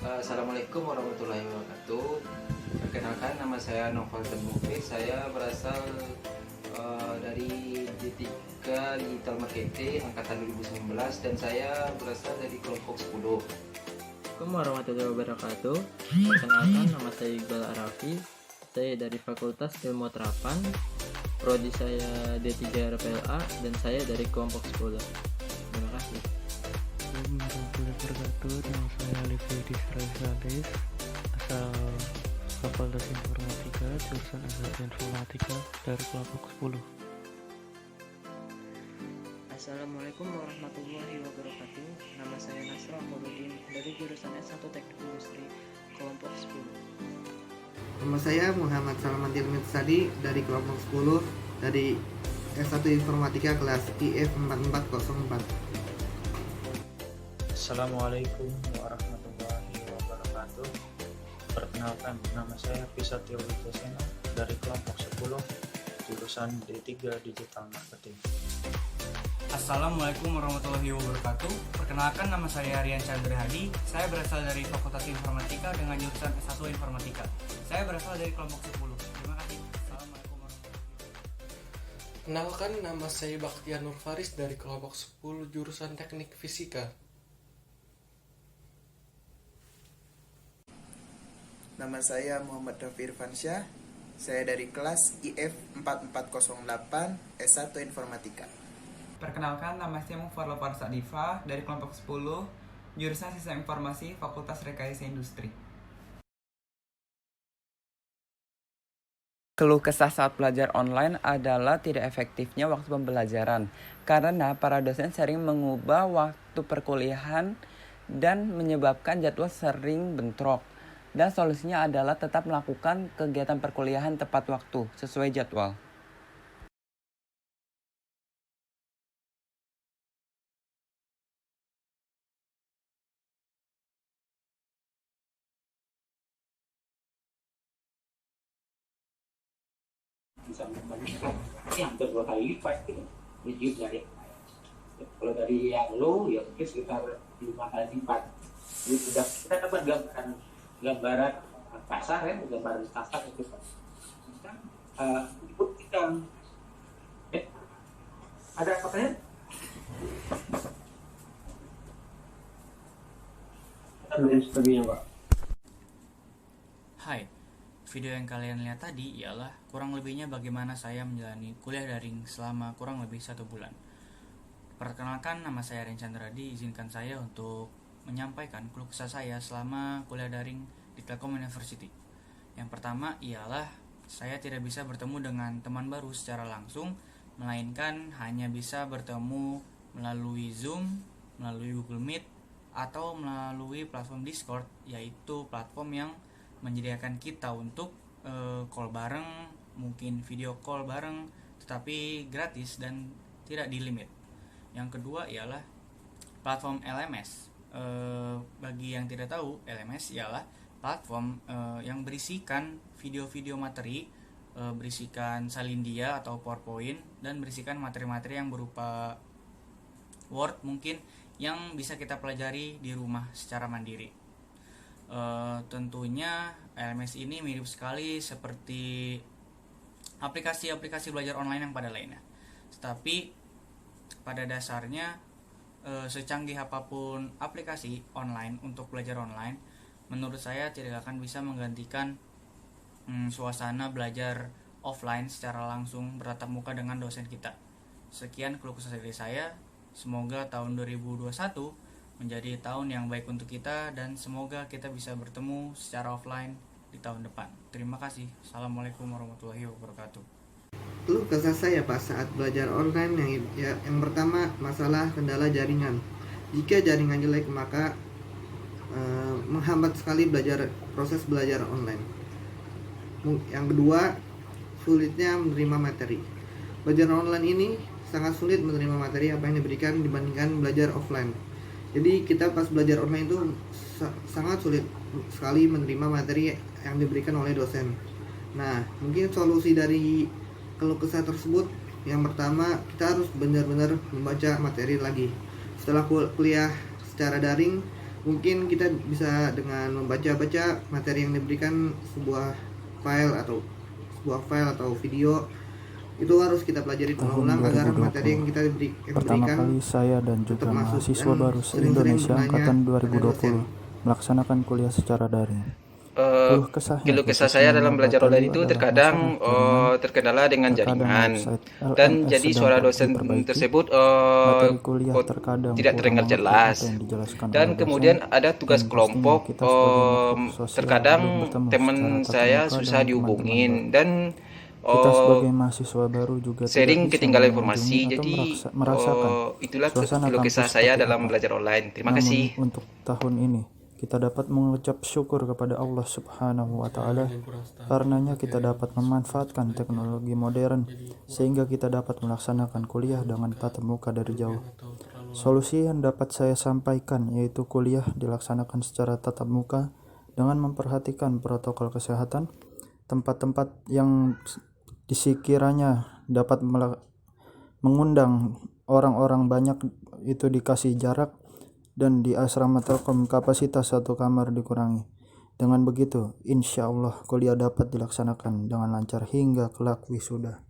Assalamualaikum warahmatullahi wabarakatuh. Perkenalkan, nama saya Noval Temukri. Saya berasal dari D3 Digital Marketing angkatan 2019 dan saya berasal dari kelompok 10. Assalamualaikum warahmatullahi wabarakatuh. Perkenalkan, nama saya Iqbal Arafi. Saya dari Fakultas Ilmu Terapan. Prodi saya D3 RPLA dan saya dari kelompok 10. Terima kasih. Assalamualaikum warahmatullahi wabarakatuh. Nama saya Alifia Disralis, asal Fakultas Informatika, jurusan S1 Informatika dari kelompok 10. Assalamualaikum warahmatullahi wabarakatuh. Nama saya Nasra Kholuddin dari jurusan S1 Teknik Industri kelompok 10. Nama saya Muhammad Salmantil Mitsadi dari kelompok 10 dari S1 Informatika kelas IF 4404. Assalamualaikum warahmatullahi wabarakatuh. Perkenalkan, nama saya Pisatio Wijasena dari kelompok 10 jurusan D3 Digital Marketing. Assalamualaikum warahmatullahi wabarakatuh. Perkenalkan, nama saya Rian Chandra Hadi. Saya berasal dari Fakultas Informatika dengan jurusan S1 Informatika. Saya berasal dari kelompok 10. Terima kasih. Assalamualaikum warahmatullahi wabarakatuh. Kenalkan, nama saya Bakhtiar Nur Faris dari kelompok 10 jurusan Teknik Fisika. Nama saya Muhammad Rafi Irfansyah. Saya dari kelas IF 4408 S1 Informatika. Perkenalkan, nama saya Mufarlo Farsa Diva dari kelompok 10 jurusan Sistem Informasi Fakultas Rekayasa Industri. Keluh kesah saat belajar online adalah tidak efektifnya waktu pembelajaran karena para dosen sering mengubah waktu perkuliahan dan menyebabkan jadwal sering bentrok. Dan solusinya adalah tetap melakukan kegiatan perkuliahan tepat waktu sesuai jadwal. Bisa hampir 2 kali lipat gitu dari kalau dari yang low ya mungkin sekitar 5 kali lipat. Jadi sudah kita dapat gambaran pasar ya, gambaran pasar itu kan kita ada apa tanya? Sebagainya Pak. Hai, video yang kalian lihat tadi ialah kurang lebihnya bagaimana saya menjalani kuliah daring selama kurang lebih 1 bulan. Perkenalkan, nama saya Rian Chandra Hadi. Izinkan saya untuk menyampaikan keluh kesah saya selama kuliah daring di Telkom University. Yang pertama ialah saya tidak bisa bertemu dengan teman baru secara langsung, melainkan hanya bisa bertemu melalui Zoom, melalui Google Meet, atau melalui platform Discord, yaitu platform yang menyediakan kita untuk call bareng, mungkin video call bareng, tetapi gratis dan tidak di limit. Yang kedua ialah platform LMS. Bagi yang tidak tahu, LMS ialah platform yang berisikan video-video materi, berisikan salindia atau PowerPoint, dan berisikan materi-materi yang berupa Word mungkin yang bisa kita pelajari di rumah secara mandiri. Tentunya LMS ini mirip sekali seperti aplikasi-aplikasi belajar online yang pada lainnya. Tetapi pada dasarnya secanggih apapun aplikasi online untuk belajar online, menurut saya tidak akan bisa menggantikan suasana belajar offline secara langsung bertatap muka dengan dosen kita. Sekian keluh kesah dari saya. Semoga tahun 2021 menjadi tahun yang baik untuk kita dan semoga kita bisa bertemu secara offline di tahun depan. Terima kasih. Assalamualaikum warahmatullahi wabarakatuh. Keluh kesah saya pas saat belajar online yang pertama masalah kendala jaringan. Jika jaringan jelek maka menghambat sekali proses belajar online. Yang kedua, sulitnya menerima materi. Belajar online ini sangat sulit menerima materi apa yang diberikan dibandingkan belajar offline. Jadi kita pas belajar online itu sangat sulit sekali menerima materi yang diberikan oleh dosen. Nah, mungkin solusi dari keluh kesah tersebut, yang pertama kita harus benar-benar membaca materi lagi. Setelah kuliah secara daring, Mungkin kita bisa dengan membaca-baca materi yang diberikan, sebuah file atau video, itu harus kita pelajari ulang agar materi yang kita Pertama berikan kali saya dan juga masuk, mahasiswa dan baru sering-sering se-Indonesia bertanya angkatan pada dosen. 2020 melaksanakan kuliah secara daring. Keluh kesah saya dalam belajar online itu terkadang terkendala dengan jaringan, dan jadi suara dosen tersebut tidak terdengar jelas, dan kemudian ada tugas kelompok, terkadang teman saya susah dihubungin, dan Kita sebagai mahasiswa baru juga sering tidak bisa ketinggalan mengunjungi informasi. atau Jadi merasakan itulah suasana keluh kesah kampus saya seperti dalam apa. belajar online. Terima Namun, kasih. untuk tahun ini kita dapat mengucap syukur kepada Allah Subhanahu wa taala, karenanya kita dapat memanfaatkan teknologi modern sehingga kita dapat melaksanakan kuliah dengan tatap muka dari jauh. Solusi yang dapat saya sampaikan yaitu kuliah dilaksanakan secara tatap muka dengan memperhatikan protokol kesehatan, tempat-tempat yang disekiranya dapat mengundang orang-orang banyak itu dikasih jarak, dan di asrama Telkom kapasitas satu kamar dikurangi. Dengan begitu, insya Allah kuliah dapat dilaksanakan dengan lancar hingga kelak wisuda.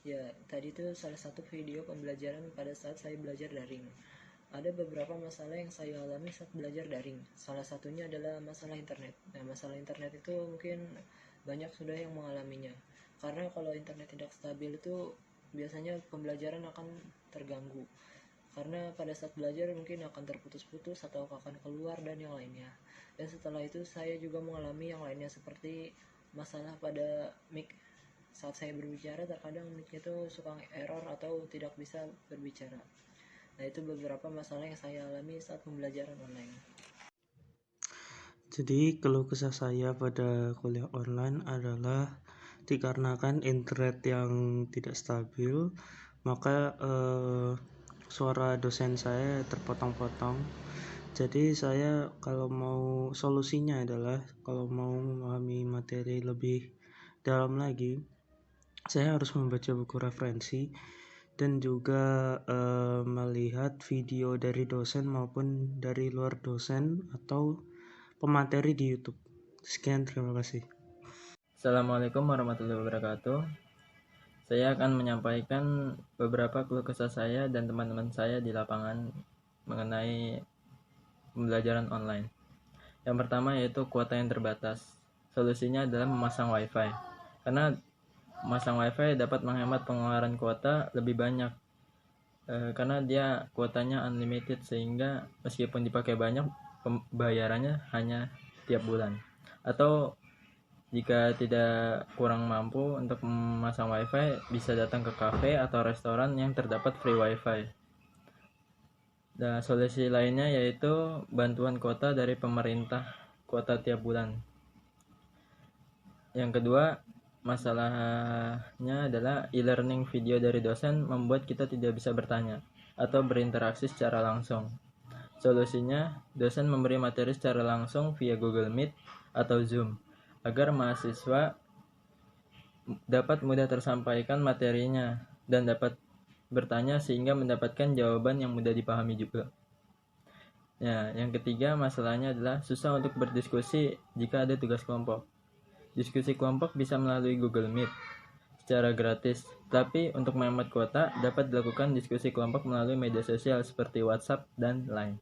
Ya, tadi itu salah satu video pembelajaran pada saat saya belajar daring. Ada beberapa masalah yang saya alami saat belajar daring. Salah satunya adalah masalah internet. Nah, masalah internet itu mungkin banyak sudah yang mengalaminya. Karena kalau internet tidak stabil itu biasanya pembelajaran akan terganggu. Karena pada saat belajar mungkin akan terputus-putus atau akan keluar dan yang lainnya. Dan setelah itu saya juga mengalami yang lainnya seperti masalah pada mic. Saat saya berbicara terkadang mic itu suka error atau tidak bisa berbicara. Nah, itu beberapa masalah yang saya alami saat pembelajaran online. Jadi keluh kesah saya pada kuliah online adalah dikarenakan internet yang tidak stabil, maka suara dosen saya terpotong-potong. Jadi saya kalau mau solusinya adalah kalau mau memahami materi lebih dalam lagi, saya harus membaca buku referensi dan juga melihat video dari dosen maupun dari luar dosen atau pemateri di YouTube. Sekian, terima kasih. Assalamualaikum warahmatullahi wabarakatuh. Saya akan menyampaikan beberapa keluh kesah saya dan teman-teman saya di lapangan mengenai pembelajaran online. Yang pertama yaitu kuota yang terbatas. Solusinya adalah memasang wifi. Karena memasang wifi dapat menghemat pengeluaran kuota lebih banyak. Karena dia kuotanya unlimited sehingga meskipun dipakai banyak, pembayarannya hanya tiap bulan. Atau jika tidak kurang mampu untuk memasang wifi, bisa datang ke kafe atau restoran yang terdapat free wifi. Dan solusi lainnya yaitu bantuan kuota dari pemerintah, kuota tiap bulan. Yang kedua, masalahnya adalah e-learning video dari dosen membuat kita tidak bisa bertanya atau berinteraksi secara langsung. Solusinya, dosen memberi materi secara langsung via Google Meet atau Zoom agar mahasiswa dapat mudah tersampaikan materinya dan dapat bertanya sehingga mendapatkan jawaban yang mudah dipahami juga. Ya, yang ketiga masalahnya adalah susah untuk berdiskusi jika ada tugas kelompok. Diskusi kelompok bisa melalui Google Meet. secara gratis. Tapi untuk menghemat kuota dapat dilakukan diskusi kelompok melalui media sosial seperti WhatsApp dan Line.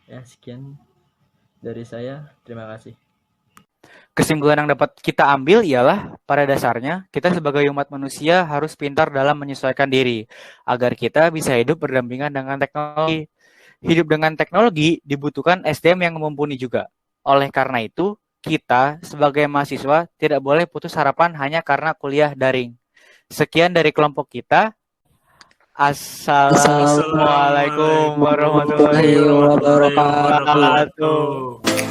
Ya, sekian dari saya. Terima kasih. Kesimpulan yang dapat kita ambil ialah pada dasarnya kita sebagai umat manusia harus pintar dalam menyesuaikan diri agar kita bisa hidup berdampingan dengan teknologi. Hidup dengan teknologi dibutuhkan SDM yang mumpuni juga. Oleh karena itu, kita sebagai mahasiswa tidak boleh putus harapan hanya karena kuliah daring. Sekian dari kelompok kita. Assalamualaikum warahmatullahi wabarakatuh.